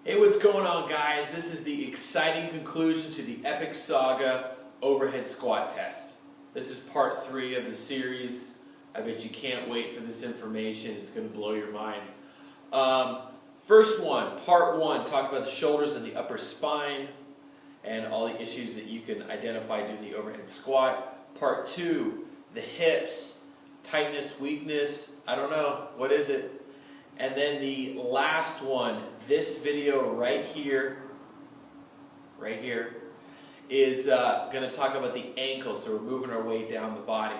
Hey, what's going on, guys? This is the exciting conclusion to the epic saga overhead squat test. This is part 3 of the series. I bet you can't wait for this information. It's going to blow your mind. First one, part 1, talked about the shoulders and the upper spine and all the issues that you can identify doing the overhead squat. Part 2, the hips, tightness, weakness, I don't know, what is it? And then the last one, this video right here, is going to talk about the ankles. So we're moving our way down the body.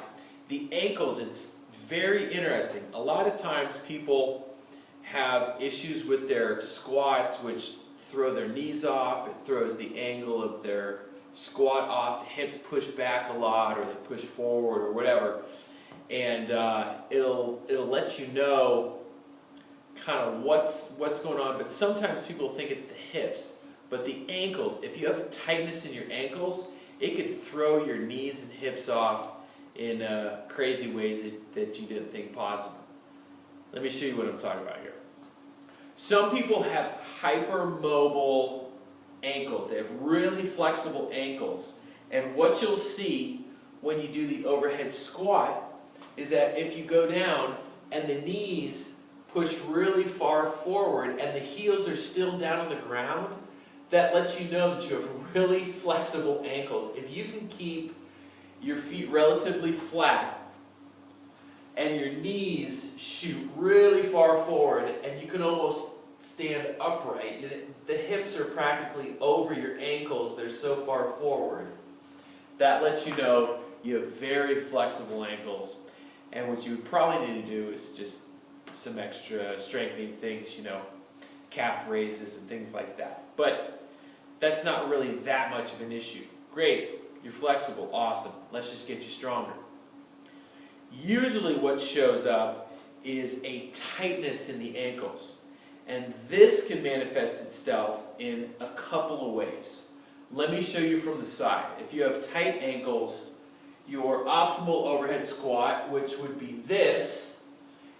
The ankles, it's very interesting. A lot of times people have issues with their squats, which throw their knees off. It throws the angle of their squat off. The hips push back a lot, or they push forward, or whatever. And it'll let you know kind of what's going on, but sometimes people think it's the hips, but the ankles, if you have a tightness in your ankles, it could throw your knees and hips off in crazy ways that you didn't think possible. Let me show you what I'm talking about here. Some people have hypermobile ankles. They have really flexible ankles, and what you'll see when you do the overhead squat is that if you go down and the knees push really far forward and the heels are still down on the ground, that lets you know that you have really flexible ankles. If you can keep your feet relatively flat and your knees shoot really far forward and you can almost stand upright, the hips are practically over your ankles, they're so far forward, that lets you know you have very flexible ankles. And what you would probably need to do is just some extra strengthening things, you know, calf raises and things like that. But that's not really that much of an issue. Great, you're flexible, awesome. Let's just get you stronger. Usually what shows up is a tightness in the ankles. And this can manifest itself in a couple of ways. Let me show you from the side. If you have tight ankles, your optimal overhead squat, which would be this,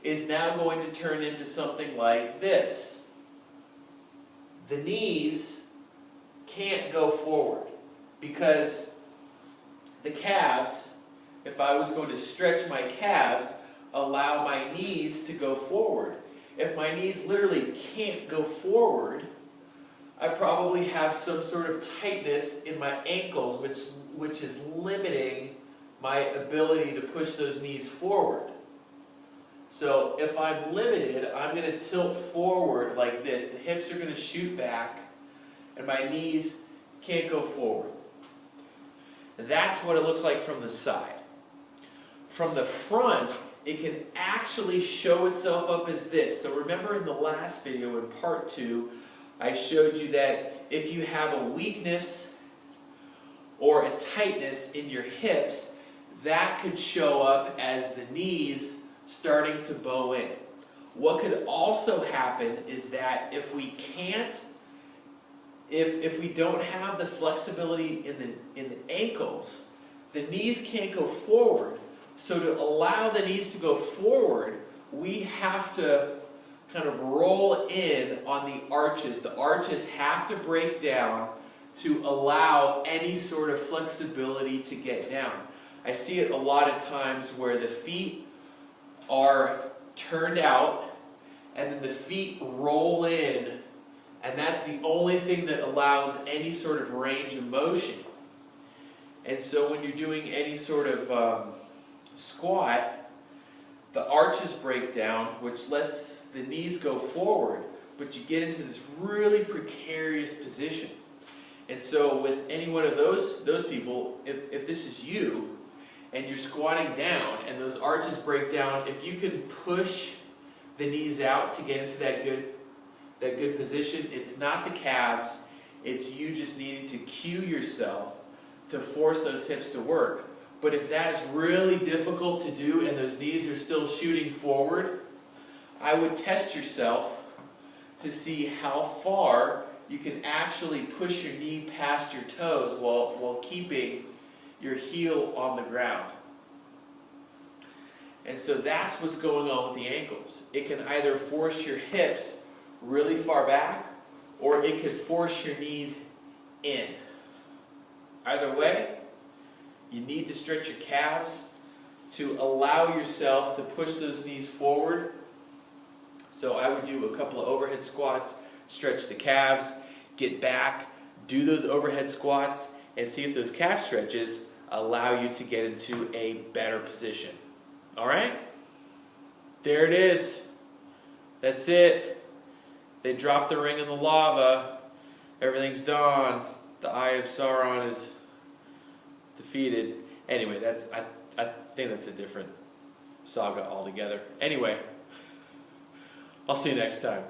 is now going to turn into something like this. The knees can't go forward because the calves, if I was going to stretch my calves, allow my knees to go forward. If my knees literally can't go forward, I probably have some sort of tightness in my ankles, which is limiting my ability to push those knees forward. So if I'm limited, I'm going to tilt forward like this. The hips are going to shoot back, and my knees can't go forward. That's what it looks like from the side. From the front, it can actually show itself up as this. So remember in the last video, in part 2, I showed you that if you have a weakness or a tightness in your hips, that could show up as the knees starting to bow in. What could also happen is that if we don't have the flexibility in the ankles, the knees can't go forward. So to allow the knees to go forward, we have to kind of roll in on the arches. The arches have to break down to allow any sort of flexibility to get down. I see it a lot of times where the feet are turned out and then the feet roll in, and that's the only thing that allows any sort of range of motion. And so when you're doing any sort of squat, the arches break down, which lets the knees go forward, but you get into this really precarious position. And so with any one of those people, if this is you, and you're squatting down and those arches break down, if you can push the knees out to get into that good position, it's not the calves, it's you just needing to cue yourself to force those hips to work. But if that is really difficult to do and those knees are still shooting forward, I would test yourself to see how far you can actually push your knee past your toes while keeping your heel on the ground. And so that's what's going on with the ankles. It can either force your hips really far back, or it could force your knees in. Either way, you need to stretch your calves to allow yourself to push those knees forward. So I would do a couple of overhead squats, stretch the calves, get back, do those overhead squats, and see if those calf stretches allow you to get into a better position. All right? There it is. That's it. They dropped the ring in the lava. Everything's done. The Eye of Sauron is defeated. Anyway, I think that's a different saga altogether. Anyway, I'll see you next time.